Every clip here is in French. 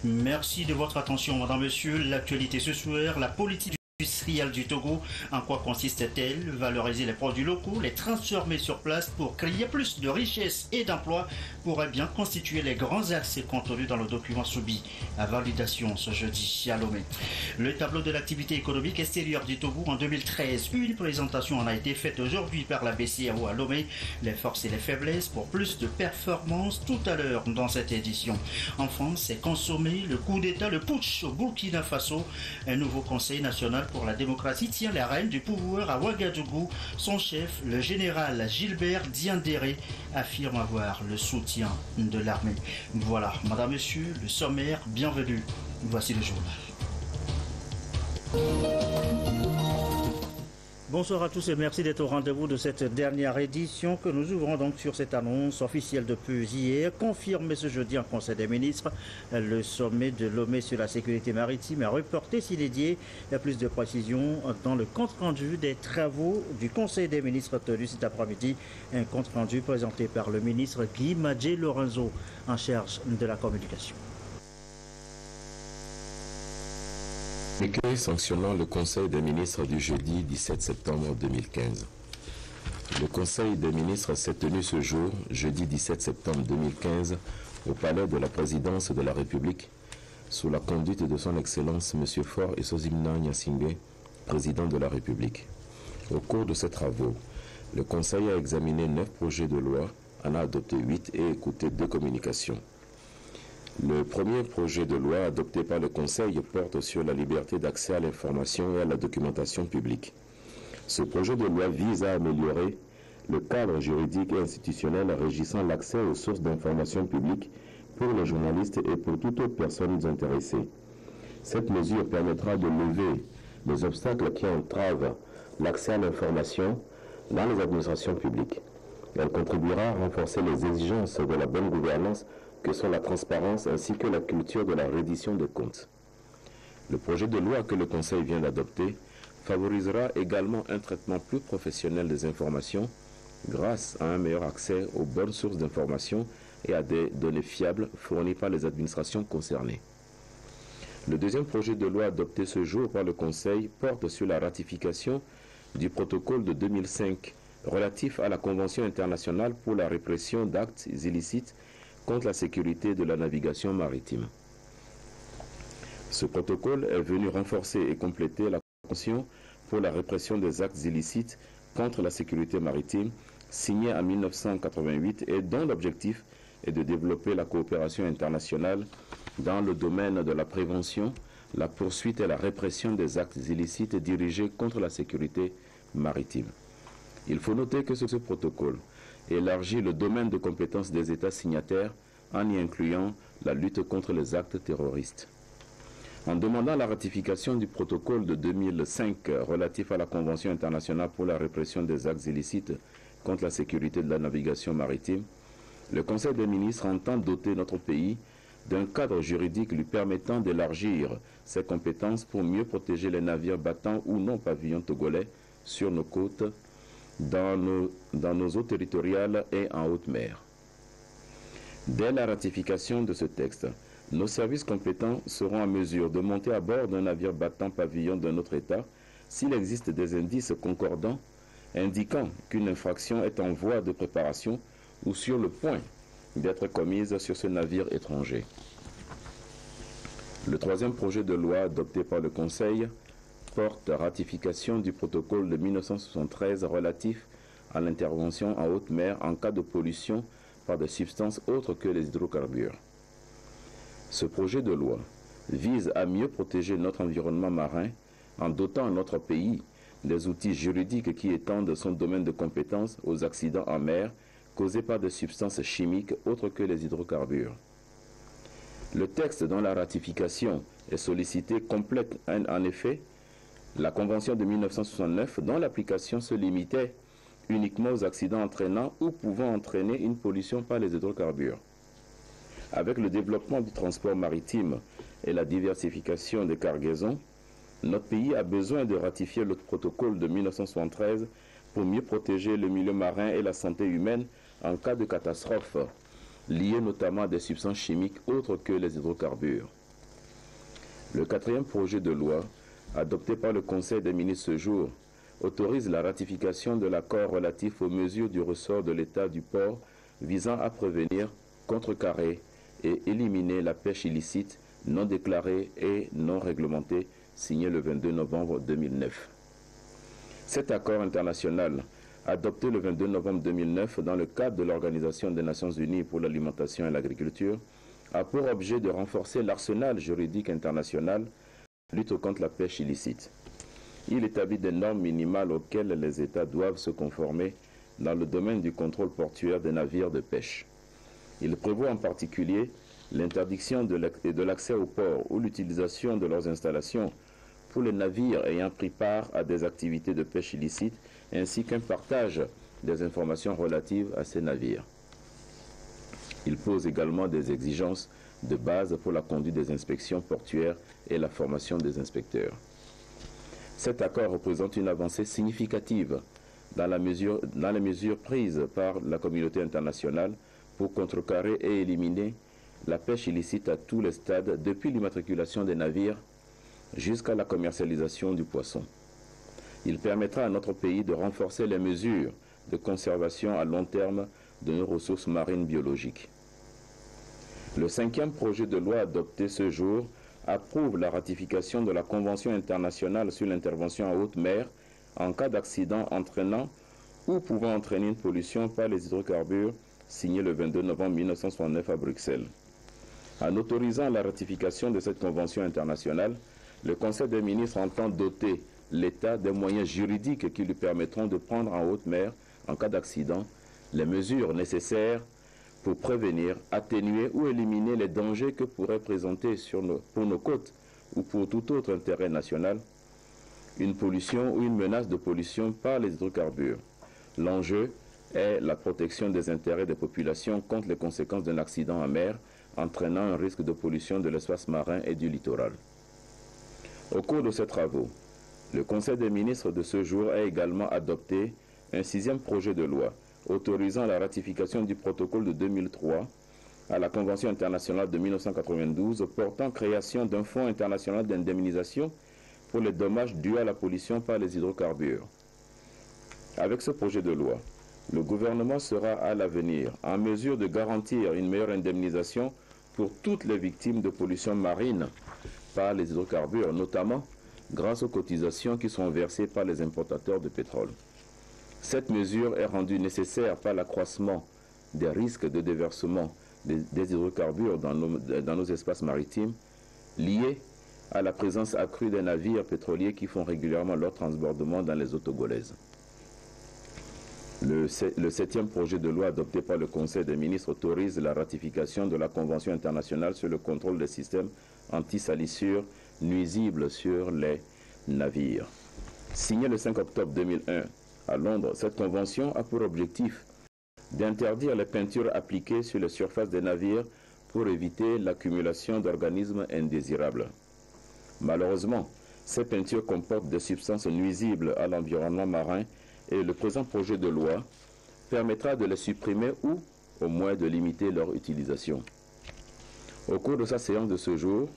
Merci de votre attention, madame, monsieur. L'actualité ce soir, la politique industrielle du Togo, en quoi consiste-t-elle? Valoriser les produits locaux, les transformer sur place pour créer plus de richesses et d'emplois pourrait bien constituer les grands axes contenus dans le document soumis à validation ce jeudi à Lomé. Le tableau de l'activité économique extérieure du Togo en 2013. Une présentation en a été faite aujourd'hui par la BCEAO à Lomé. Les forces et les faiblesses pour plus de performance tout à l'heure dans cette édition. Enfin, c'est consommé le coup d'État, le putsch au Burkina Faso. Un nouveau conseil national pour la démocratie tient les rênes du pouvoir à Ouagadougou. Son chef, le général Gilbert Diendéré, affirme avoir le soutien de l'armée. Voilà, madame, monsieur, le sommaire, bienvenue. Voici le journal. Bonsoir à tous et merci d'être au rendez-vous de cette dernière édition que nous ouvrons donc sur cette annonce officielle depuis hier, confirmée ce jeudi en Conseil des ministres. Le sommet de Lomé sur la sécurité maritime a reporté s'il est dédié à plus de précisions dans le compte-rendu des travaux du Conseil des ministres tenu cet après-midi. Un compte-rendu présenté par le ministre Guy Madjé Lorenzo en charge de la communication. Communiqué sanctionnant le Conseil des ministres du jeudi 17 septembre 2015. Le Conseil des ministres s'est tenu ce jour, jeudi 17 septembre 2015, au palais de la présidence de la République, sous la conduite de son Excellence M. Faure Esozimna Gnassingbé, président de la République. Au cours de ces travaux, le Conseil a examiné 9 projets de loi, en a adopté 8 et écouté 2 communications. Le premier projet de loi adopté par le Conseil porte sur la liberté d'accès à l'information et à la documentation publique. Ce projet de loi vise à améliorer le cadre juridique et institutionnel régissant l'accès aux sources d'information publiques pour les journalistes et pour toute autre personne intéressée. Cette mesure permettra de lever les obstacles qui entravent l'accès à l'information dans les administrations publiques. Elle contribuera à renforcer les exigences de la bonne gouvernance que sont la transparence ainsi que la culture de la reddition des comptes. Le projet de loi que le Conseil vient d'adopter favorisera également un traitement plus professionnel des informations grâce à un meilleur accès aux bonnes sources d'information et à des données fiables fournies par les administrations concernées. Le deuxième projet de loi adopté ce jour par le Conseil porte sur la ratification du protocole de 2005 relatif à la Convention internationale pour la répression d'actes illicites contre la sécurité de la navigation maritime. Ce protocole est venu renforcer et compléter la Convention pour la répression des actes illicites contre la sécurité maritime, signée en 1988 et dont l'objectif est de développer la coopération internationale dans le domaine de la prévention, la poursuite et la répression des actes illicites dirigés contre la sécurité maritime. Il faut noter que ce protocole élargit le domaine de compétences des États signataires en y incluant la lutte contre les actes terroristes. En demandant la ratification du protocole de 2005 relatif à la Convention internationale pour la répression des actes illicites contre la sécurité de la navigation maritime, le Conseil des ministres entend doter notre pays d'un cadre juridique lui permettant d'élargir ses compétences pour mieux protéger les navires battant ou non pavillon togolais sur nos côtes, dans nos eaux territoriales et en haute mer. Dès la ratification de ce texte, nos services compétents seront en mesure de monter à bord d'un navire battant pavillon d'un autre État s'il existe des indices concordants indiquant qu'une infraction est en voie de préparation ou sur le point d'être commise sur ce navire étranger. Le troisième projet de loi adopté par le Conseil porte ratification du protocole de 1973 relatif à l'intervention en haute mer en cas de pollution par des substances autres que les hydrocarbures. Ce projet de loi vise à mieux protéger notre environnement marin en dotant notre pays des outils juridiques qui étendent son domaine de compétence aux accidents en mer causés par des substances chimiques autres que les hydrocarbures. Le texte dont la ratification est sollicitée complète en effet la Convention de 1969 dont l'application se limitait uniquement aux accidents entraînant ou pouvant entraîner une pollution par les hydrocarbures. Avec le développement du transport maritime et la diversification des cargaisons, notre pays a besoin de ratifier le protocole de 1973 pour mieux protéger le milieu marin et la santé humaine en cas de catastrophe, liée notamment à des substances chimiques autres que les hydrocarbures. Le quatrième projet de loi, adopté par le Conseil des ministres ce jour, autorise la ratification de l'accord relatif aux mesures du ressort de l'État du port visant à prévenir, contrecarrer et éliminer la pêche illicite, non déclarée et non réglementée, signé le 22 novembre 2009. Cet accord international, adopté le 22 novembre 2009 dans le cadre de l'Organisation des Nations Unies pour l'alimentation et l'agriculture, a pour objet de renforcer l'arsenal juridique international lutte contre la pêche illicite. Il établit des normes minimales auxquelles les États doivent se conformer dans le domaine du contrôle portuaire des navires de pêche. Il prévoit en particulier l'interdiction de l'accès aux ports ou l'utilisation de leurs installations pour les navires ayant pris part à des activités de pêche illicite, ainsi qu'un partage des informations relatives à ces navires. Il pose également des exigences de base pour la conduite des inspections portuaires et la formation des inspecteurs. Cet accord représente une avancée significative dans les mesures prises par la communauté internationale pour contrecarrer et éliminer la pêche illicite à tous les stades, depuis l'immatriculation des navires jusqu'à la commercialisation du poisson. Il permettra à notre pays de renforcer les mesures de conservation à long terme de nos ressources marines biologiques. Le cinquième projet de loi adopté ce jour approuve la ratification de la Convention internationale sur l'intervention en haute mer en cas d'accident entraînant ou pouvant entraîner une pollution par les hydrocarbures, signée le 22 novembre 1969 à Bruxelles. En autorisant la ratification de cette convention internationale, le Conseil des ministres entend doter l'État des moyens juridiques qui lui permettront de prendre en haute mer, en cas d'accident, les mesures nécessaires pour prévenir, atténuer ou éliminer les dangers que pourrait présenter pour nos côtes ou pour tout autre intérêt national une pollution ou une menace de pollution par les hydrocarbures. L'enjeu est la protection des intérêts des populations contre les conséquences d'un accident en mer entraînant un risque de pollution de l'espace marin et du littoral. Au cours de ces travaux, le Conseil des ministres de ce jour a également adopté un sixième projet de loi autorisant la ratification du protocole de 2003 à la Convention internationale de 1992 portant création d'un fonds international d'indemnisation pour les dommages dus à la pollution par les hydrocarbures. Avec ce projet de loi, le gouvernement sera à l'avenir en mesure de garantir une meilleure indemnisation pour toutes les victimes de pollution marine par les hydrocarbures, notamment grâce aux cotisations qui sont versées par les importateurs de pétrole. Cette mesure est rendue nécessaire par l'accroissement des risques de déversement des hydrocarbures dans nos espaces maritimes, liés à la présence accrue des navires pétroliers qui font régulièrement leur transbordement dans les eaux togolaises. Le septième projet de loi adopté par le Conseil des ministres autorise la ratification de la Convention internationale sur le contrôle des systèmes anti-salissure nuisibles sur les navires. Signée le 5 octobre 2001 à Londres, cette convention a pour objectif d'interdire les peintures appliquées sur les surfaces des navires pour éviter l'accumulation d'organismes indésirables. Malheureusement, ces peintures comportent des substances nuisibles à l'environnement marin et le présent projet de loi permettra de les supprimer ou au moins de limiter leur utilisation. Au cours de sa séance de ce jour,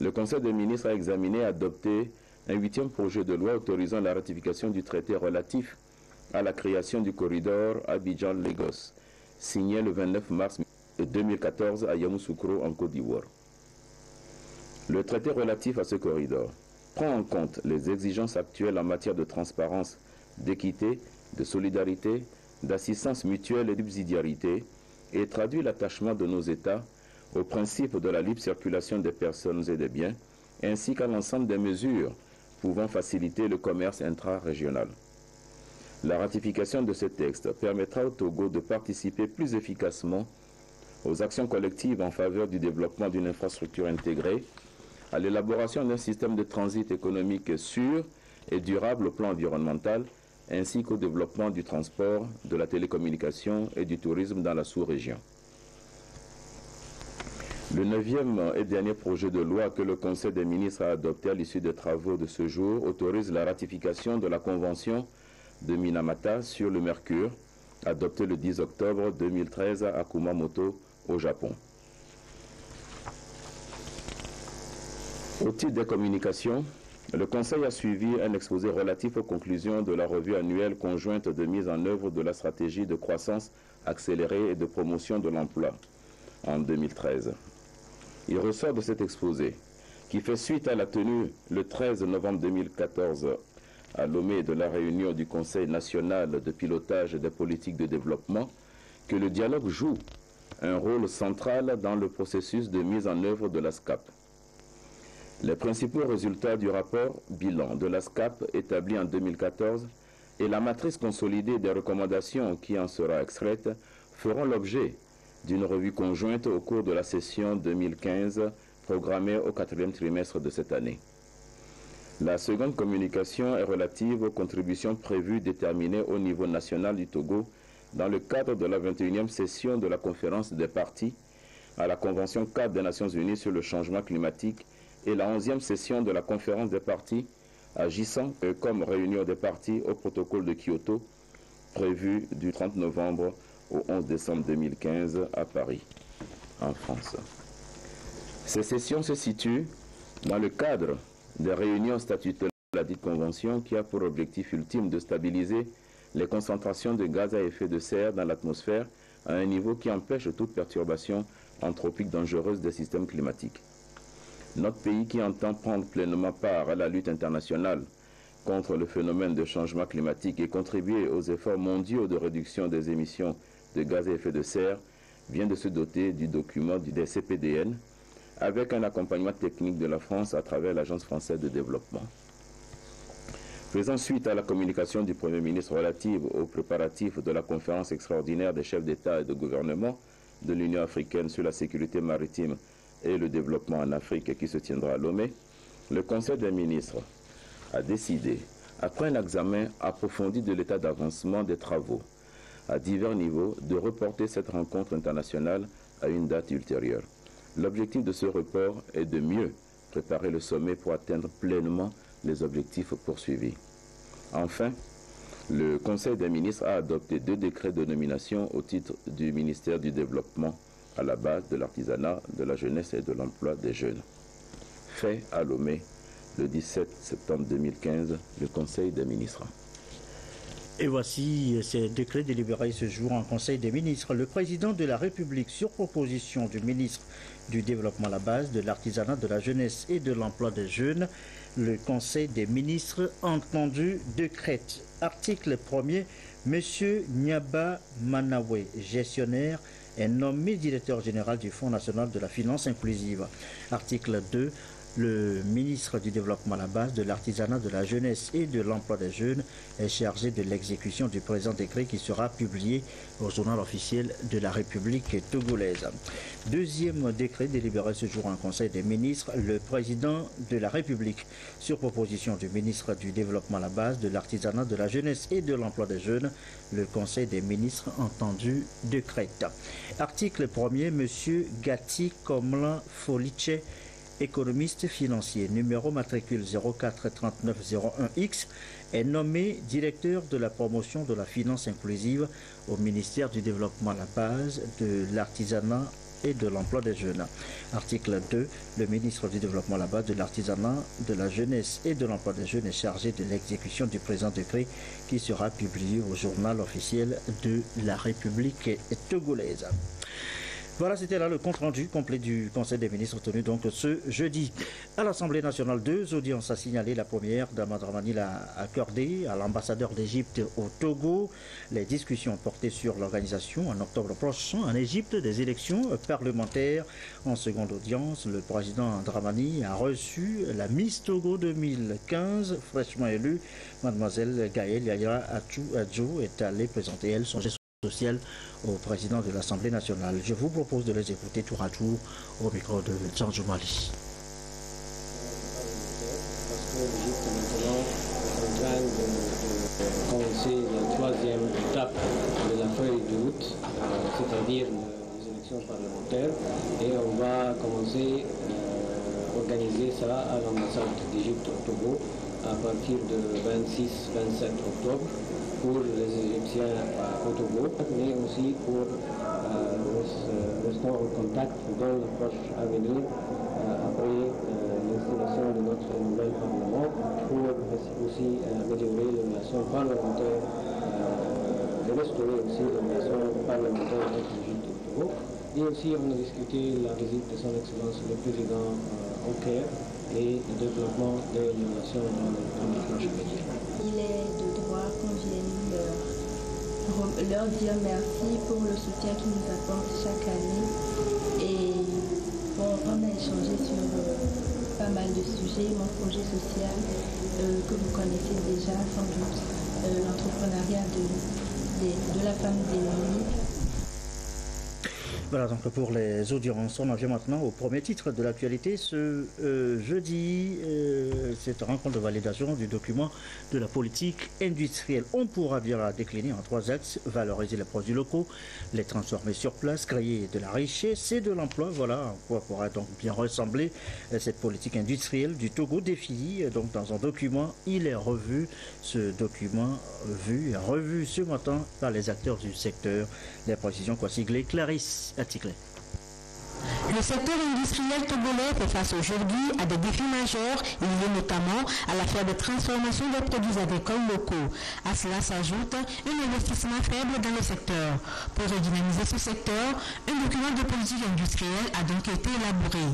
le Conseil des ministres a examiné et adopté un huitième projet de loi autorisant la ratification du traité relatif à la création du corridor Abidjan-Lagos, signé le 29 mars 2014 à Yamoussoukro en Côte d'Ivoire. Le traité relatif à ce corridor prend en compte les exigences actuelles en matière de transparence, d'équité, de solidarité, d'assistance mutuelle et de subsidiarité et traduit l'attachement de nos États au principe de la libre circulation des personnes et des biens, ainsi qu'à l'ensemble des mesures pouvant faciliter le commerce intra-régional. La ratification de ce texte permettra au Togo de participer plus efficacement aux actions collectives en faveur du développement d'une infrastructure intégrée, à l'élaboration d'un système de transit économique sûr et durable au plan environnemental, ainsi qu'au développement du transport, de la télécommunication et du tourisme dans la sous-région. Le neuvième et dernier projet de loi que le Conseil des ministres a adopté à l'issue des travaux de ce jour autorise la ratification de la Convention de Minamata sur le mercure, adoptée le 10 octobre 2013 à Kumamoto, au Japon. Au titre des communications, le Conseil a suivi un exposé relatif aux conclusions de la revue annuelle conjointe de mise en œuvre de la stratégie de croissance accélérée et de promotion de l'emploi en 2013. Il ressort de cet exposé, qui fait suite à la tenue le 13 novembre 2014 à Lomé de la réunion du Conseil national de pilotage des politiques de développement, que le dialogue joue un rôle central dans le processus de mise en œuvre de la SCAP. Les principaux résultats du rapport bilan de la SCAP établi en 2014 et la matrice consolidée des recommandations qui en sera extraite feront l'objet d'une revue conjointe au cours de la session 2015 programmée au 4e trimestre de cette année. La seconde communication est relative aux contributions prévues déterminées au niveau national du Togo dans le cadre de la 21e session de la conférence des parties à la Convention cadre des Nations Unies sur le changement climatique et la 11e session de la conférence des parties agissant comme réunion des parties au protocole de Kyoto prévu du 30 novembre au 11 décembre 2015 à Paris, en France. Ces sessions se situent dans le cadre des réunions statutaires de la dite convention qui a pour objectif ultime de stabiliser les concentrations de gaz à effet de serre dans l'atmosphère à un niveau qui empêche toute perturbation anthropique dangereuse des systèmes climatiques. Notre pays, qui entend prendre pleinement part à la lutte internationale contre le phénomène de changement climatique et contribuer aux efforts mondiaux de réduction des émissions de gaz à effet de serre, vient de se doter du document des CPDN avec un accompagnement technique de la France à travers l'Agence française de développement. Faisant suite à la communication du Premier ministre relative aux préparatifs de la conférence extraordinaire des chefs d'État et de gouvernement de l'Union africaine sur la sécurité maritime et le développement en Afrique qui se tiendra à Lomé, le Conseil des ministres a décidé, après un examen approfondi de l'état d'avancement des travaux à divers niveaux, de reporter cette rencontre internationale à une date ultérieure. L'objectif de ce report est de mieux préparer le sommet pour atteindre pleinement les objectifs poursuivis. Enfin, le Conseil des ministres a adopté 2 décrets de nomination au titre du ministère du Développement à la base de l'artisanat, de la jeunesse et de l'emploi des jeunes. Fait à Lomé le 17 septembre 2015, le Conseil des ministres. Et voici ces décrets délibérés ce jour en Conseil des ministres. Le président de la République, sur proposition du ministre du Développement à la base, de l'artisanat, de la jeunesse et de l'emploi des jeunes, le Conseil des ministres entendu décrète. Article 1er, M. Nyaba Manawe, gestionnaire, est nommé directeur général du Fonds national de la finance inclusive. Article 2, le ministre du Développement à la base, de l'artisanat, de la jeunesse et de l'emploi des jeunes est chargé de l'exécution du présent décret qui sera publié au journal officiel de la République togolaise. Deuxième décret délibéré ce jour en Conseil des ministres, le président de la République, sur proposition du ministre du Développement à la base, de l'artisanat, de la jeunesse et de l'emploi des jeunes, le Conseil des ministres entendu décrète. Article 1er, M. Gati Komlan Folice, économiste financier, numéro matricule 043901X, est nommé directeur de la promotion de la finance inclusive au ministère du Développement à la base, de l'artisanat et de l'emploi des jeunes. Article 2, le ministre du Développement à la base, de l'artisanat, de la jeunesse et de l'emploi des jeunes est chargé de l'exécution du présent décret qui sera publié au journal officiel de la République togolaise. Voilà, c'était là le compte-rendu complet du Conseil des ministres tenu donc ce jeudi. À l'Assemblée nationale, 2 audiences à signaler. La première, Dama Dramani l'a accordée à l'ambassadeur d'Égypte au Togo. Les discussions portaient sur l'organisation en octobre prochain en Égypte des élections parlementaires. En seconde audience, le président Dramani a reçu la Miss Togo 2015, fraîchement élue. Mademoiselle Gaëlle Yaya Adjo est allée présenter elle son geste social au président de l'Assemblée nationale. Je vous propose de les écouter tour à tour au micro de Tchandjou Mali. Parce que l'Égypte maintenant est en train de commencer la 3e étape de la feuille de route, c'est-à-dire les élections parlementaires, et on va commencer à organiser ça à l'ambassade d'Égypte au Togo à partir de 26-27 octobre. Pour les Égyptiens au Togo, mais aussi pour rester en contact dans le proche avenir après les l'installation de notre nouvel Parlement pour aussi améliorer les relations parlementaires et restaurer aussi les relations parlementaires avec le Juge du Togo. Et aussi, on a discuté la visite de son Excellence le Président au Caire et le développement des relations dans le planche médias. Il est de droit qu'on vienne leur dire merci pour le soutien qu'ils nous apportent chaque année. Et bon, on a échangé sur pas mal de sujets, mon projet social que vous connaissez déjà sans doute, l'entrepreneuriat de la femme démunie. Voilà donc pour les audiences. On en vient maintenant au premier titre de l'actualité. Ce jeudi, cette rencontre de validation du document de la politique industrielle. On pourra bien la décliner en 3 axes: valoriser les produits locaux, les transformer sur place, créer de la richesse et de l'emploi. Voilà à quoi pourra donc bien ressembler cette politique industrielle du Togo définie donc dans un document. Il est revu, ce document vu et revu ce matin par les acteurs du secteur. Les précisions quoi siglées, Clarisse Attikley. Le secteur industriel togolais fait face aujourd'hui à des défis majeurs liés notamment à l'affaire de transformation des produits agricoles locaux. À cela s'ajoute un investissement faible dans le secteur. Pour redynamiser ce secteur, un document de politique industrielle a donc été élaboré.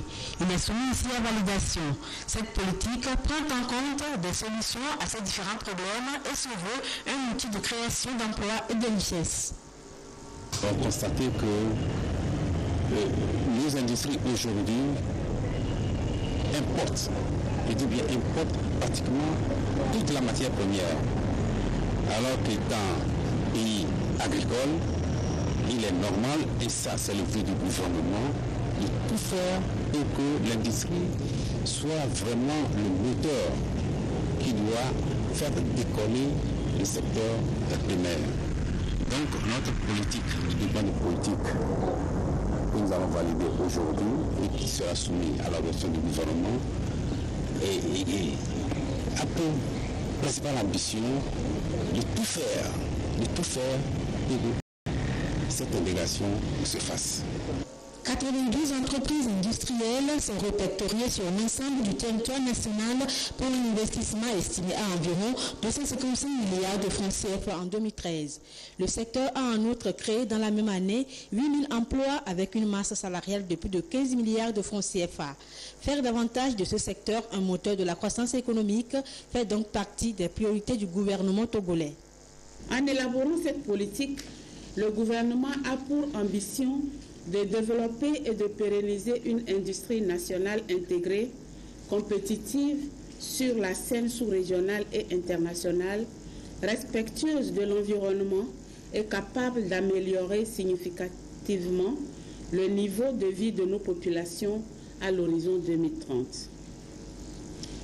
Il est soumis ici à validation. Cette politique prend en compte des solutions à ces différents problèmes et se veut un outil de création d'emplois et de richesses. On a constaté que les industries aujourd'hui importent, je dis bien importent pratiquement toute la matière première. Alors qu'étant pays agricole, il est normal, et ça c'est le but du gouvernement, de tout faire pour que l'industrie soit vraiment le moteur qui doit faire décoller le secteur primaire. Donc notre politique, le plan de politique que nous allons valider aujourd'hui et qui sera soumis à l'adoption du gouvernement a pour principale ambition de tout faire pour que cette intégration se fasse. 92 entreprises industrielles sont répertoriées sur l'ensemble du territoire national pour un investissement estimé à environ 255 milliards de francs CFA en 2013. Le secteur a en outre créé dans la même année 8000 emplois avec une masse salariale de plus de 15 milliards de francs CFA. Faire davantage de ce secteur un moteur de la croissance économique fait donc partie des priorités du gouvernement togolais. En élaborant cette politique, le gouvernement a pour ambition de développer et de pérenniser une industrie nationale intégrée, compétitive sur la scène sous-régionale et internationale, respectueuse de l'environnement et capable d'améliorer significativement le niveau de vie de nos populations à l'horizon 2030.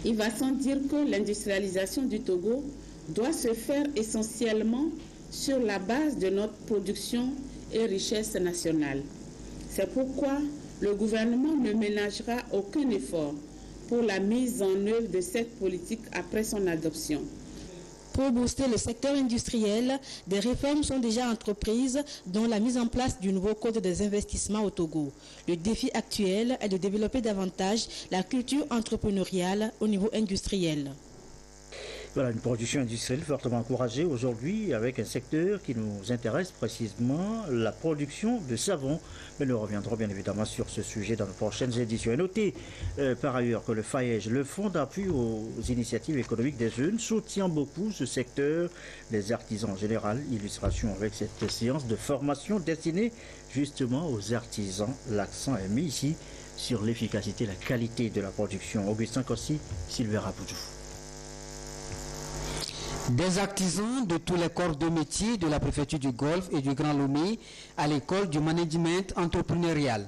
Il va sans dire que l'industrialisation du Togo doit se faire essentiellement sur la base de notre production et richesse nationale. C'est pourquoi le gouvernement ne ménagera aucun effort pour la mise en œuvre de cette politique après son adoption. Pour booster le secteur industriel, des réformes sont déjà entreprises, dont la mise en place du nouveau code des investissements au Togo. Le défi actuel est de développer davantage la culture entrepreneuriale au niveau industriel. Voilà une production industrielle fortement encouragée aujourd'hui avec un secteur qui nous intéresse précisément, la production de savon. Mais nous reviendrons bien évidemment sur ce sujet dans nos prochaines éditions. Et notez par ailleurs que le FAEJ, le Fonds d'appui aux initiatives économiques des jeunes, soutient beaucoup ce secteur, les artisans en général. Illustration avec cette séance de formation destinée justement aux artisans. L'accent est mis ici sur l'efficacité et la qualité de la production. Augustin Kossi, Sylvain Rapoudou. Des artisans de tous les corps de métier de la préfecture du Golfe et du Grand Lomé à l'école du management entrepreneurial.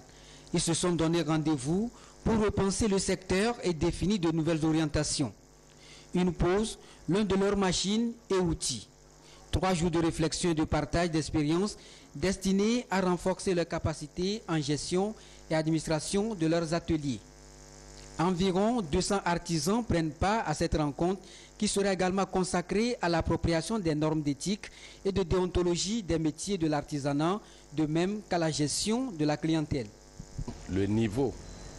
Ils se sont donné rendez-vous pour repenser le secteur et définir de nouvelles orientations. Une pause, l'un de leurs machines et outils. 3 jours de réflexion et de partage d'expériences destinés à renforcer leurs capacités en gestion et administration de leurs ateliers. Environ 200 artisans prennent part à cette rencontre qui sera également consacrée à l'appropriation des normes d'éthique et de déontologie des métiers de l'artisanat, de même qu'à la gestion de la clientèle. Le niveau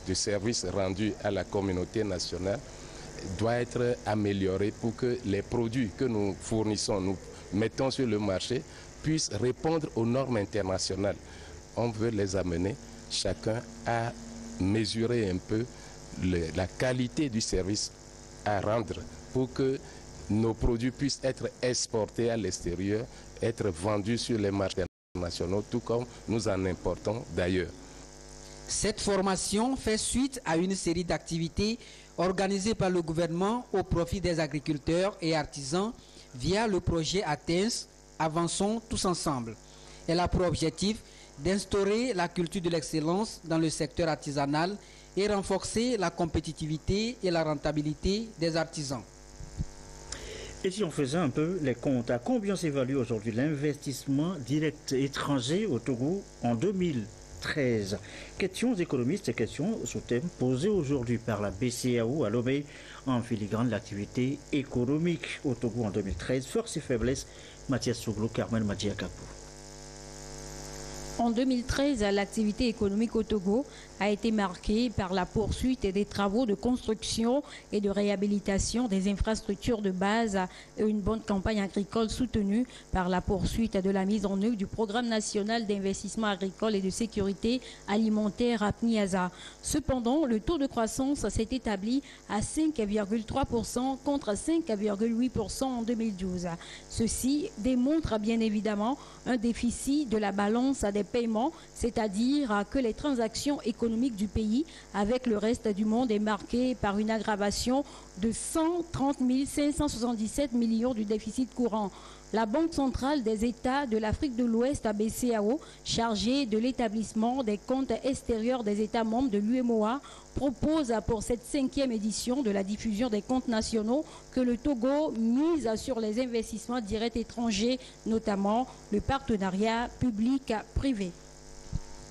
de services rendus à la communauté nationale doit être améliorée pour que les produits que nous fournissons, nous mettons sur le marché, puissent répondre aux normes internationales. On veut les amener chacun à mesurer un peu la qualité du service à rendre pour que nos produits puissent être exportés à l'extérieur, être vendus sur les marchés internationaux, tout comme nous en importons d'ailleurs. Cette formation fait suite à une série d'activités organisées par le gouvernement au profit des agriculteurs et artisans via le projet ATENS, Avançons tous ensemble. Elle a pour objectif d'instaurer la culture de l'excellence dans le secteur artisanal et renforcer la compétitivité et la rentabilité des artisans. Et si on faisait un peu les comptes, à combien s'évalue aujourd'hui l'investissement direct étranger au Togo en 2013? Questions économistes et questions sous thème posées aujourd'hui par la BCEAO à Lomé en filigrane de l'activité économique au Togo en 2013. Force et faiblesse, Mathias Souglo, Carmen Madiakapo. En 2013, l'activité économique au Togo a été marquée par la poursuite des travaux de construction et de réhabilitation des infrastructures de base et une bonne campagne agricole soutenue par la poursuite de la mise en œuvre du programme national d'investissement agricole et de sécurité alimentaire APNIASA. Cependant, le taux de croissance s'est établi à 5,3% contre 5,8% en 2012. Ceci démontre bien évidemment un déficit de la balance des paiements, c'est-à-dire que les transactions économiques du pays avec le reste du monde est marquée par une aggravation de 130 577 millions du déficit courant. La Banque centrale des États de l'Afrique de l'Ouest, BCEAO, chargée de l'établissement des comptes extérieurs des États membres de l'UEMOA, propose pour cette 5e édition de la diffusion des comptes nationaux que le Togo mise sur les investissements directs étrangers, notamment le partenariat public-privé.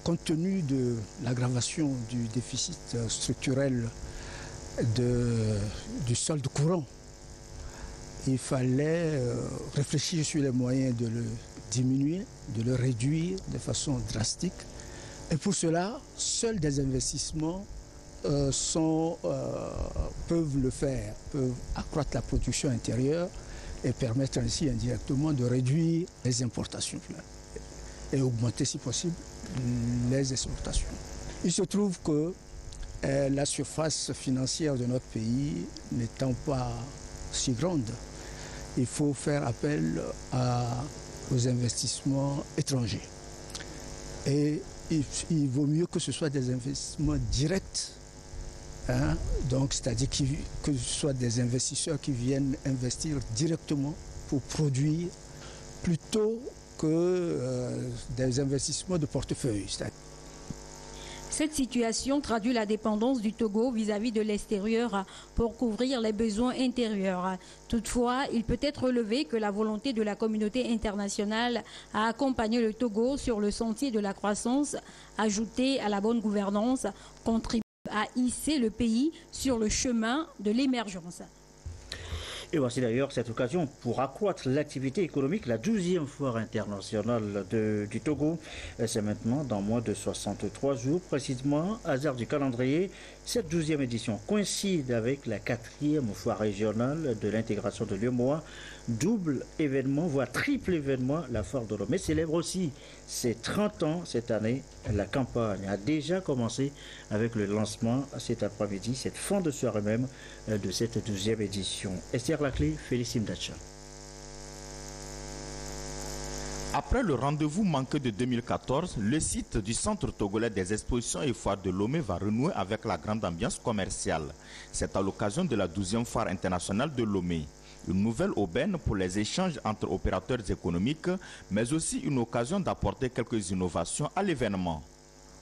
Compte tenu de l'aggravation du déficit structurel du solde courant, il fallait réfléchir sur les moyens de le diminuer, de le réduire de façon drastique. Et pour cela, seuls des investissements peuvent le faire, peuvent accroître la production intérieure et permettre ainsi indirectement de réduire les importations et augmenter si possible les exportations. Il se trouve que la surface financière de notre pays n'étant pas si grande, il faut faire appel aux investissements étrangers. Et il vaut mieux que ce soit des investissements directs, donc c'est-à-dire que ce soit des investisseurs qui viennent investir directement pour produire plutôt que des investissements de portefeuille. Cette situation traduit la dépendance du Togo vis-à-vis de l'extérieur pour couvrir les besoins intérieurs. Toutefois, il peut être relevé que la volonté de la communauté internationale à accompagner le Togo sur le sentier de la croissance, ajoutée à la bonne gouvernance, contribue à hisser le pays sur le chemin de l'émergence. Et voici d'ailleurs cette occasion pour accroître l'activité économique, la 12e foire internationale du Togo. C'est maintenant dans moins de 63 jours, précisément, hasard du calendrier. Cette 12e édition coïncide avec la 4e foire régionale de l'intégration de l'UEMOA. Double événement, voire triple événement, la foire de Lomé célèbre aussi ses 30 ans cette année. La campagne a déjà commencé avec le lancement cet après-midi, cette fin de soirée même de cette 12e édition. Esther Laclé, Félicime Dacha. Après le rendez-vous manqué de 2014, le site du Centre togolais des expositions et foires de Lomé va renouer avec la grande ambiance commerciale. C'est à l'occasion de la 12e foire internationale de Lomé. Une nouvelle aubaine pour les échanges entre opérateurs économiques, mais aussi une occasion d'apporter quelques innovations à l'événement.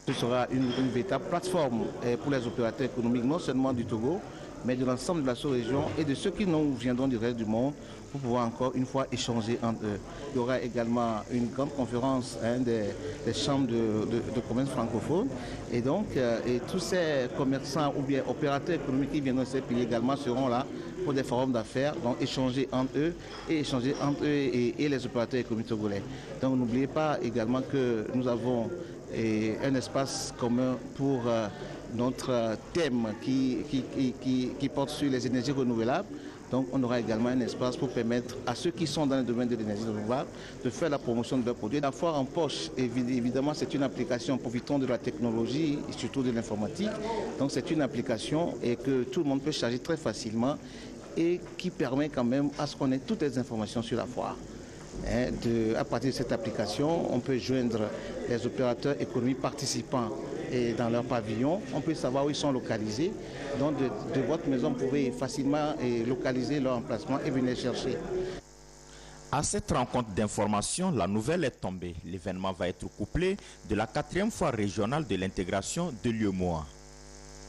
Ce sera une véritable plateforme pour les opérateurs économiques, non seulement du Togo, mais de l'ensemble de la sous-région et de ceux qui nous viendront du reste du monde pour pouvoir encore une fois échanger entre eux. Il y aura également une grande conférence des chambres de commerce francophones et donc et tous ces commerçants ou bien opérateurs économiques qui viendront de ces pays également seront là pour des forums d'affaires, donc échanger entre eux et les opérateurs économiques togolais. Donc n'oubliez pas également que nous avons un espace commun pour notre thème qui porte sur les énergies renouvelables. Donc on aura également un espace pour permettre à ceux qui sont dans le domaine de l'énergie renouvelable de faire la promotion de leurs produits. La foire en poche, évidemment, c'est une application profitant de la technologie et surtout de l'informatique. Donc c'est une application et que tout le monde peut charger très facilement et qui permet quand même à ce qu'on ait toutes les informations sur la foire. À partir de cette application, on peut joindre les opérateurs économiques participants et dans leur pavillon, on peut savoir où ils sont localisés. Donc de votre maison, vous pouvez facilement localiser leur emplacement et venir chercher. À cette rencontre d'information, la nouvelle est tombée. L'événement va être couplé de la 4e foire régionale de l'intégration de l'UEMOA.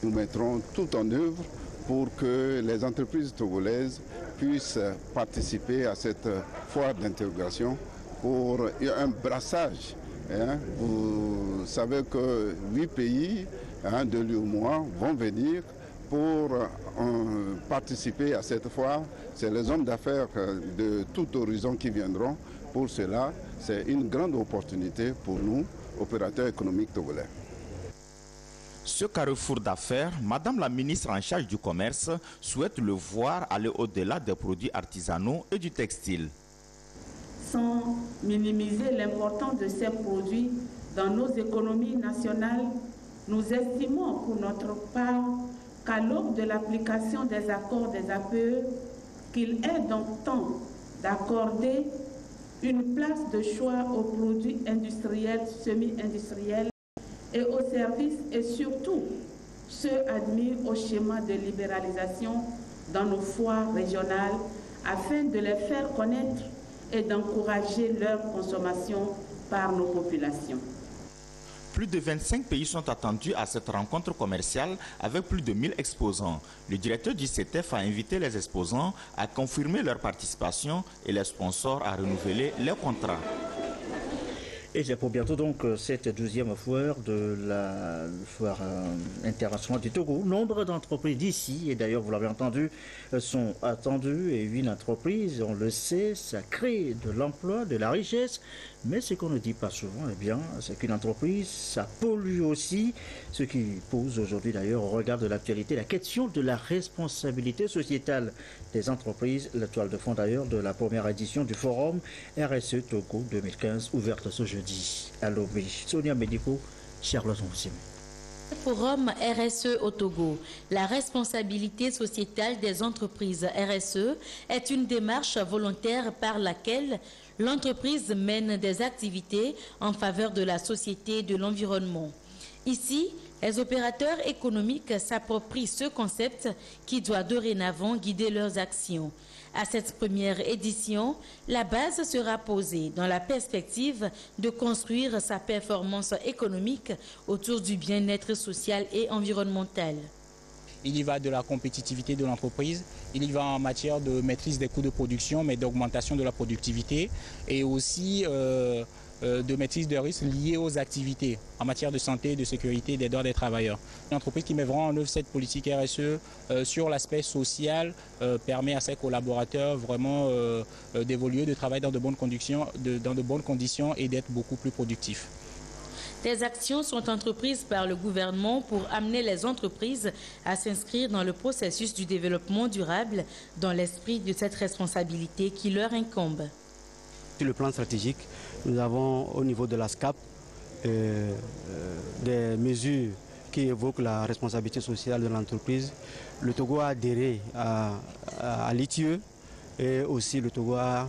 Nous mettrons tout en œuvre pour que les entreprises togolaises puissent participer à cette foire d'intégration pour un brassage. Vous savez que 8 pays de l'UEMOA vont venir pour participer à cette foire. C'est les hommes d'affaires de tout horizon qui viendront. Pour cela, c'est une grande opportunité pour nous, opérateurs économiques togolais. Ce carrefour d'affaires, Madame la ministre en charge du commerce souhaite le voir aller au-delà des produits artisanaux et du textile. Sans minimiser l'importance de ces produits dans nos économies nationales, nous estimons pour notre part qu'à l'aube de l'application des accords des APE, qu'il est donc temps d'accorder une place de choix aux produits industriels, semi-industriels et aux services et surtout ceux admis au schéma de libéralisation dans nos foires régionales afin de les faire connaître et d'encourager leur consommation par nos populations. Plus de 25 pays sont attendus à cette rencontre commerciale avec plus de 1000 exposants. Le directeur du CETEF a invité les exposants à confirmer leur participation et les sponsors à renouveler leurs contrats. Et c'est pour bientôt donc cette 12e foire de la foire internationale du Togo. Nombre d'entreprises d'ici, et d'ailleurs vous l'avez entendu, sont attendues. Et une entreprise, on le sait, ça crée de l'emploi, de la richesse. Mais ce qu'on ne dit pas souvent, eh bien, c'est qu'une entreprise, ça pollue aussi. Ce qui pose aujourd'hui d'ailleurs au regard de l'actualité la question de la responsabilité sociétale des entreprises. La toile de fond d'ailleurs de la première édition du forum RSE Togo 2015 ouverte ce jeudi à Lomé. Sonia Médico, Charlotte Onsim. Forum RSE au Togo. La responsabilité sociétale des entreprises RSE est une démarche volontaire par laquelle l'entreprise mène des activités en faveur de la société et de l'environnement. Ici, les opérateurs économiques s'approprient ce concept qui doit dorénavant guider leurs actions. À cette première édition, la base sera posée dans la perspective de construire sa performance économique autour du bien-être social et environnemental. Il y va de la compétitivité de l'entreprise, il y va en matière de maîtrise des coûts de production, mais d'augmentation de la productivité et aussi de maîtrise de risques liés aux activités en matière de santé, de sécurité et des droits des travailleurs. Une entreprise qui met vraiment en œuvre cette politique RSE sur l'aspect social permet à ses collaborateurs vraiment d'évoluer, de travailler dans de bonnes conditions et d'être beaucoup plus productifs. Des actions sont entreprises par le gouvernement pour amener les entreprises à s'inscrire dans le processus du développement durable dans l'esprit de cette responsabilité qui leur incombe. Sur le plan stratégique, nous avons au niveau de la SCAP des mesures qui évoquent la responsabilité sociale de l'entreprise. Le Togo a adhéré à l'ITIE et aussi le Togo a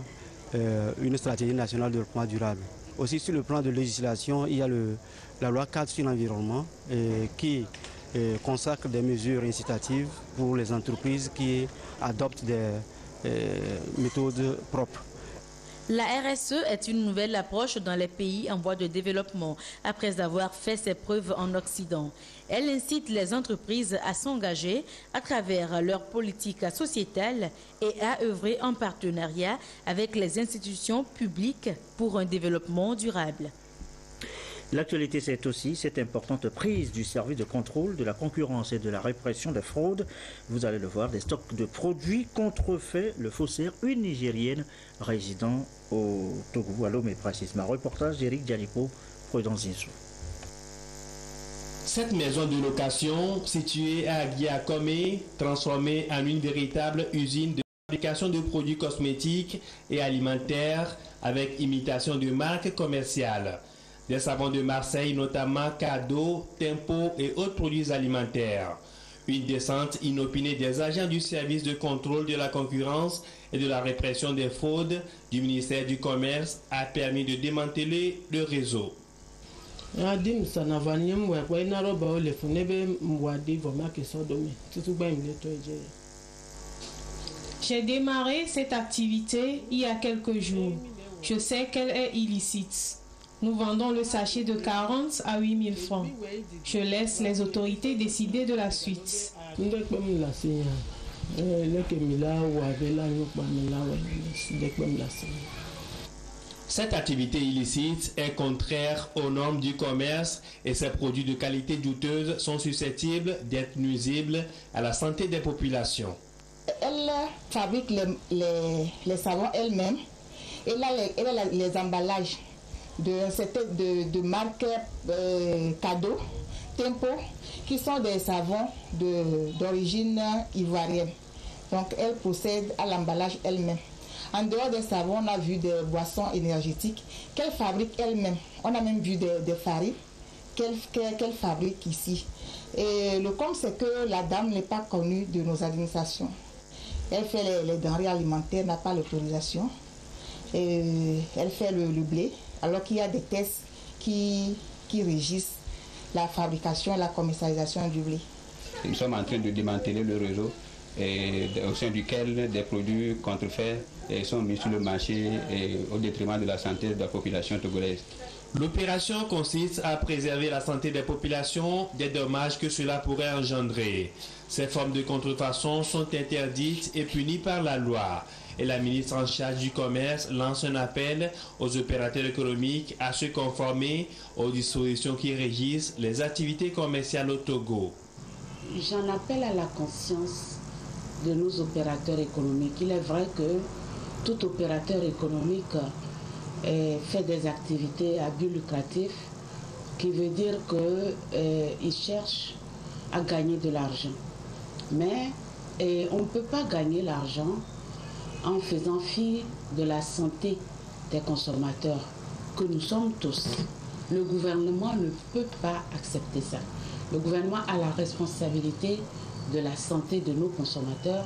une stratégie nationale de développement durable. Aussi sur le plan de législation, il y a la loi cadre sur l'environnement qui consacre des mesures incitatives pour les entreprises qui adoptent des méthodes propres. La RSE est une nouvelle approche dans les pays en voie de développement, après avoir fait ses preuves en Occident. Elle incite les entreprises à s'engager à travers leur politique sociétale et à œuvrer en partenariat avec les institutions publiques pour un développement durable. L'actualité, c'est aussi cette importante prise du service de contrôle de la concurrence et de la répression des fraudes. Vous allez le voir, des stocks de produits contrefaits. Le faussaire, une Nigérienne résidant au Togo, à Lomé précisément. Reportage d'Éric Dialipo, Prudence Insou. Cette maison de location, située à Aguiakome, transformée en une véritable usine de fabrication de produits cosmétiques et alimentaires avec imitation de marques commerciales. Des savons de Marseille, notamment Cadeau, Tempo et autres produits alimentaires. Une descente inopinée des agents du service de contrôle de la concurrence et de la répression des fraudes du ministère du Commerce a permis de démanteler le réseau. J'ai démarré cette activité il y a quelques jours. Je sais qu'elle est illicite. Nous vendons le sachet de 40 à 8 000 francs. Je laisse les autorités décider de la suite. Cette activité illicite est contraire aux normes du commerce et ces produits de qualité douteuse sont susceptibles d'être nuisibles à la santé des populations. Elle fabrique les savons elle-même et là, elle a les emballages de marques Cadeau, Tempo, qui sont des savons d'origine ivoirienne. Donc elle procède à l'emballage elle-même. En dehors des savons, on a vu des boissons énergétiques qu'elle fabrique elle-même. On a même vu des farines qu'elle fabrique ici. Et le compte, c'est que la dame n'est pas connue de nos administrations. Elle fait les denrées alimentaires, n'a pas l'autorisation. Elle fait le blé, alors qu'il y a des tests qui régissent la fabrication et la commercialisation du blé. Nous sommes en train de démanteler le réseau au sein duquel des produits contrefaits sont mis sur le marché au détriment de la santé de la population togolaise. L'opération consiste à préserver la santé des populations des dommages que cela pourrait engendrer. Ces formes de contrefaçon sont interdites et punies par la loi. Et la ministre en charge du commerce lance un appel aux opérateurs économiques à se conformer aux dispositions qui régissent les activités commerciales au Togo. J'en appelle à la conscience de nos opérateurs économiques. Il est vrai que tout opérateur économique fait des activités à but lucratif, qui veut dire qu'il cherche à gagner de l'argent. Mais on ne peut pas gagner l'argent en faisant fi de la santé des consommateurs, que nous sommes tous. Le gouvernement ne peut pas accepter ça. Le gouvernement a la responsabilité de la santé de nos consommateurs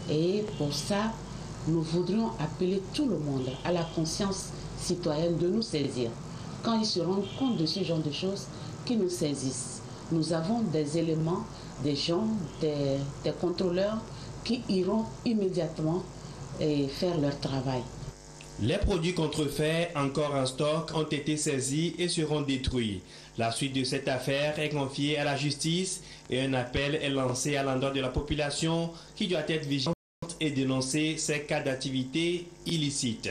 et pour ça, nous voudrions appeler tout le monde à la conscience citoyenne de nous saisir. Quand ils se rendent compte de ce genre de choses, qu'ils nous saisissent. Nous avons des éléments, des gens, des contrôleurs qui iront immédiatement faire leur travail. Les produits contrefaits encore en stock ont été saisis et seront détruits. La suite de cette affaire est confiée à la justice et un appel est lancé à l'endroit de la population qui doit être vigilante et dénoncer ces cas d'activité illicite.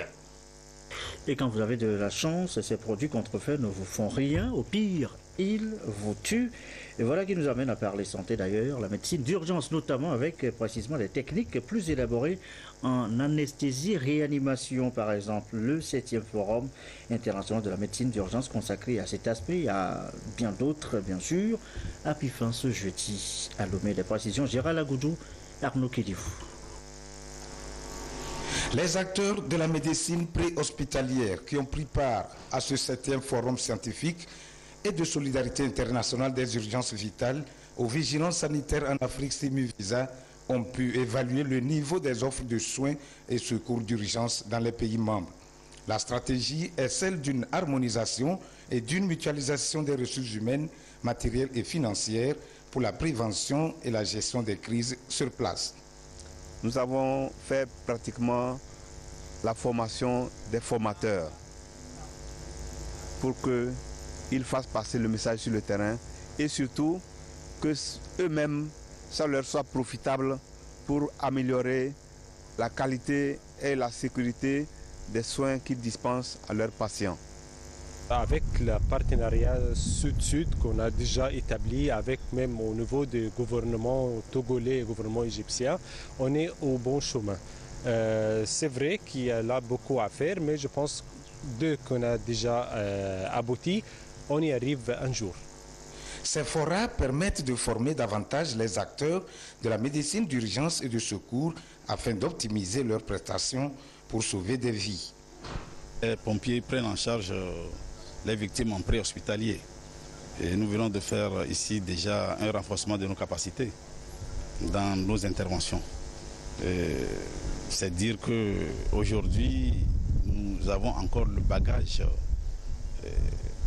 Et quand vous avez de la chance, ces produits contrefaits ne vous font rien. Au pire, ils vous tuent. Et voilà qui nous amène à parler santé d'ailleurs, la médecine d'urgence notamment avec précisément des techniques plus élaborées en anesthésie réanimation par exemple. Le 7e forum international de la médecine d'urgence consacré à cet aspect, à bien d'autres bien sûr, a pris fin ce jeudi à Lomé. Des précisions, Gérald Agoudou, Arnaud Kédifou. Les acteurs de la médecine préhospitalière qui ont pris part à ce 7e forum scientifique et de solidarité internationale des urgences vitales aux vigilances sanitaires en Afrique Simuvisa ont pu évaluer le niveau des offres de soins et secours d'urgence dans les pays membres. La stratégie est celle d'une harmonisation et d'une mutualisation des ressources humaines, matérielles et financières pour la prévention et la gestion des crises sur place. Nous avons fait pratiquement la formation des formateurs pour qu'ils fassent passer le message sur le terrain et surtout que eux-mêmes, ça leur soit profitable pour améliorer la qualité et la sécurité des soins qu'ils dispensent à leurs patients. Avec le partenariat Sud-Sud qu'on a déjà établi avec même au niveau du gouvernement togolais et gouvernement égyptien, on est au bon chemin. C'est vrai qu'il y a là beaucoup à faire, mais je pense qu'on a déjà abouti, on y arrive un jour. Ces forats permettent de former davantage les acteurs de la médecine d'urgence et de secours afin d'optimiser leurs prestations pour sauver des vies. Les pompiers prennent en charge les victimes en préhospitalier. Et nous venons de faire ici déjà un renforcement de nos capacités dans nos interventions. C'est dire qu'aujourd'hui, nous avons encore le bagage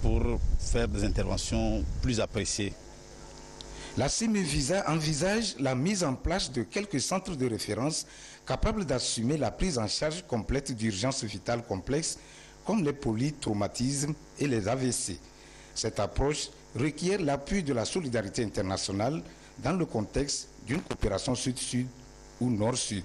pour faire des interventions plus appréciées. La CIMEVISA envisage la mise en place de quelques centres de référence capables d'assumer la prise en charge complète d'urgences vitales complexes comme les polytraumatismes et les AVC. Cette approche requiert l'appui de la solidarité internationale dans le contexte d'une coopération sud-sud ou nord-sud.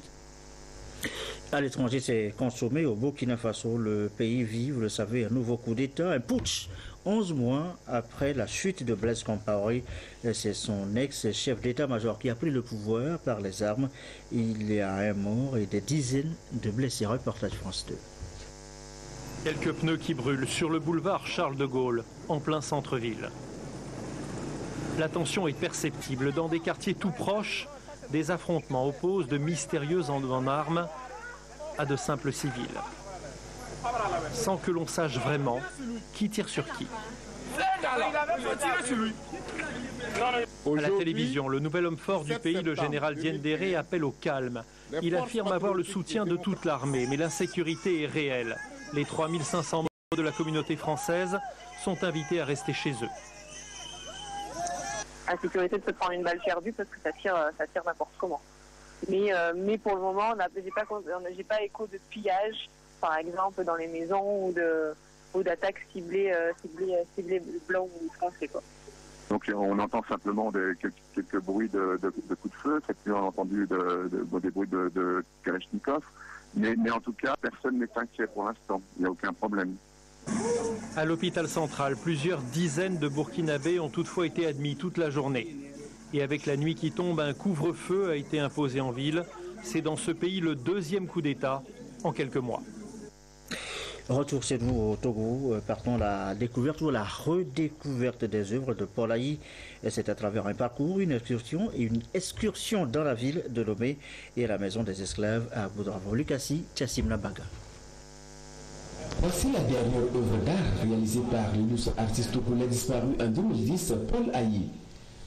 À l'étranger, c'est consommé. Au Burkina Faso, le pays vit, vous le savez, un nouveau coup d'État, un putsch. 11 mois après la chute de Blaise Compaoré, c'est son ex-chef d'état-major qui a pris le pouvoir par les armes. Il y a un mort et des dizaines de blessés. Reportage France 2. Quelques pneus qui brûlent sur le boulevard Charles de Gaulle, en plein centre-ville. La tension est perceptible dans des quartiers tout proches. Des affrontements opposent de mystérieux en armes à de simples civils, sans que l'on sache vraiment qui tire sur qui. À la télévision, le nouvel homme fort du pays, le général Diendéré, appelle au calme. Il affirme avoir le soutien de toute l'armée, mais l'insécurité est réelle. Les 3500 membres de la communauté française sont invités à rester chez eux. Insécurité de se prendre une balle perdue parce que ça tire n'importe comment. Mais pour le moment, j'ai pas écho de pillage, par exemple, dans les maisons ou d'attaques ciblées blancs ou français, quoi. Donc on entend simplement quelques bruits de coups de feu, on a entendu des bruits de Kalachnikov, mais en tout cas, personne n'est inquiet pour l'instant, il n'y a aucun problème. À l'hôpital central, plusieurs dizaines de Burkinabés ont toutefois été admis toute la journée. Et avec la nuit qui tombe, un couvre-feu a été imposé en ville. C'est dans ce pays le deuxième coup d'État en quelques mois. Retour chez nous au Togo, partons la découverte ou la redécouverte des œuvres de Paul Ayi. C'est à travers un parcours, une excursion dans la ville de Lomé et à la maison des esclaves à Boudravo. Lucassi, Tchassim Nabaga. Voici la dernière œuvre d'art réalisée par l'illustre artiste togolais disparu en 2010, Paul Ayi.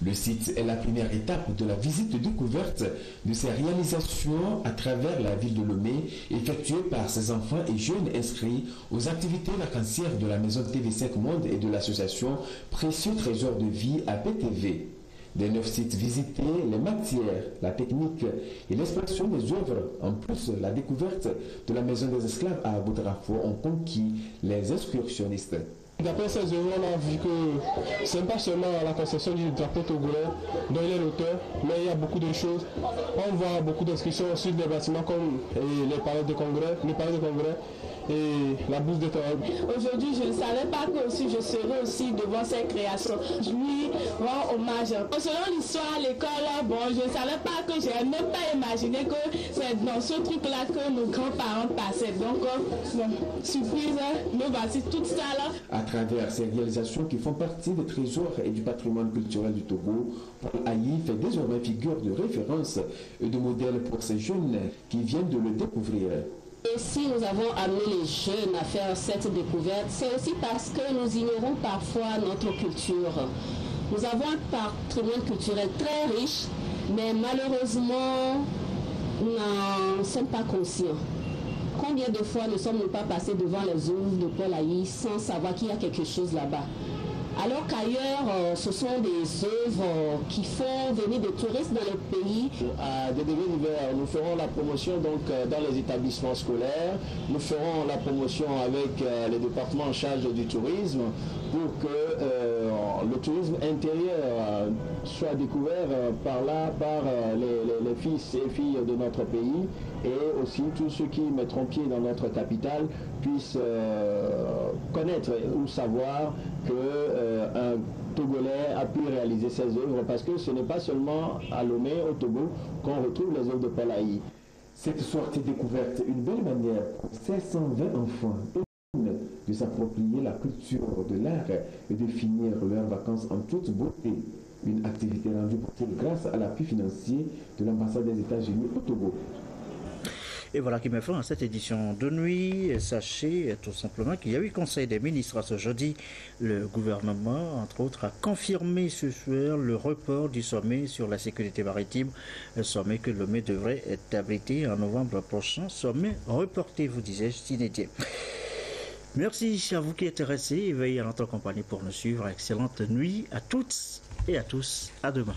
Le site est la première étape de la visite de découverte de ses réalisations à travers la ville de Lomé, effectuée par ses enfants et jeunes inscrits aux activités vacancières de la maison TV5 Monde et de l'association Précieux Trésor de Vie à PTV. Des 9 sites visités, les matières, la technique et l'expression des œuvres, en plus la découverte de la maison des esclaves à Boudrafo, ont conquis les excursionnistes. D'après ces œuvres, on a vu que ce n'est pas seulement la conception du drapeau togolais dont il est l'auteur, mais il y a beaucoup de choses. On voit beaucoup d'inscriptions sur des bâtiments comme les palais de congrès, et la bourse de Torah. Aujourd'hui, je ne savais pas que aussi je serais aussi devant ces créations. Je lui rends hommage. Selon l'histoire à l'école, je ne savais pas que je n'ai même pas imaginé que c'est dans ce truc-là que nos grands-parents passaient. Donc, surprise, nous voici tout ça là. À travers ces réalisations qui font partie des trésors et du patrimoine culturel du Togo, Paul Ayi fait désormais figure de référence et de modèle pour ces jeunes qui viennent de le découvrir. Et si nous avons amené les jeunes à faire cette découverte, c'est aussi parce que nous ignorons parfois notre culture. Nous avons un patrimoine culturel très riche, mais malheureusement, nous n'en sommes pas conscients. Combien de fois ne sommes-nous pas passés devant les œuvres de Paul Ayi sans savoir qu'il y a quelque chose là-bas? Alors qu'ailleurs, ce sont des œuvres qui font venir des touristes dans le pays. À des degrés divers, nous ferons la promotion donc, dans les établissements scolaires. Nous ferons la promotion avec les départements en charge du tourisme pour que le tourisme intérieur soit découvert par les fils et filles de notre pays, et aussi tous ceux qui mettront pied dans notre capitale puissent connaître ou savoir qu'un Togolais a pu réaliser ces œuvres, parce que ce n'est pas seulement à Lomé, au Togo, qu'on retrouve les œuvres de Paul Ayi. Cette sortie découverte, une belle manière pour 720 enfants de s'approprier la culture de l'art et de finir leurs vacances en toute beauté. Une activité rendue possible grâce à l'appui financier de l'ambassade des États-Unis au Togo. Et voilà qui met fin à cette édition de nuit. Sachez tout simplement qu'il y a eu conseil des ministres ce jeudi. Le gouvernement, entre autres, a confirmé ce soir le report du sommet sur la sécurité maritime. Un sommet que Lomé devrait être abrité en novembre prochain. Sommet reporté, vous disais-je, inédit. Merci à vous qui êtes restés et veillez à notre compagnie pour nous suivre. Excellente nuit à toutes et à tous. À demain.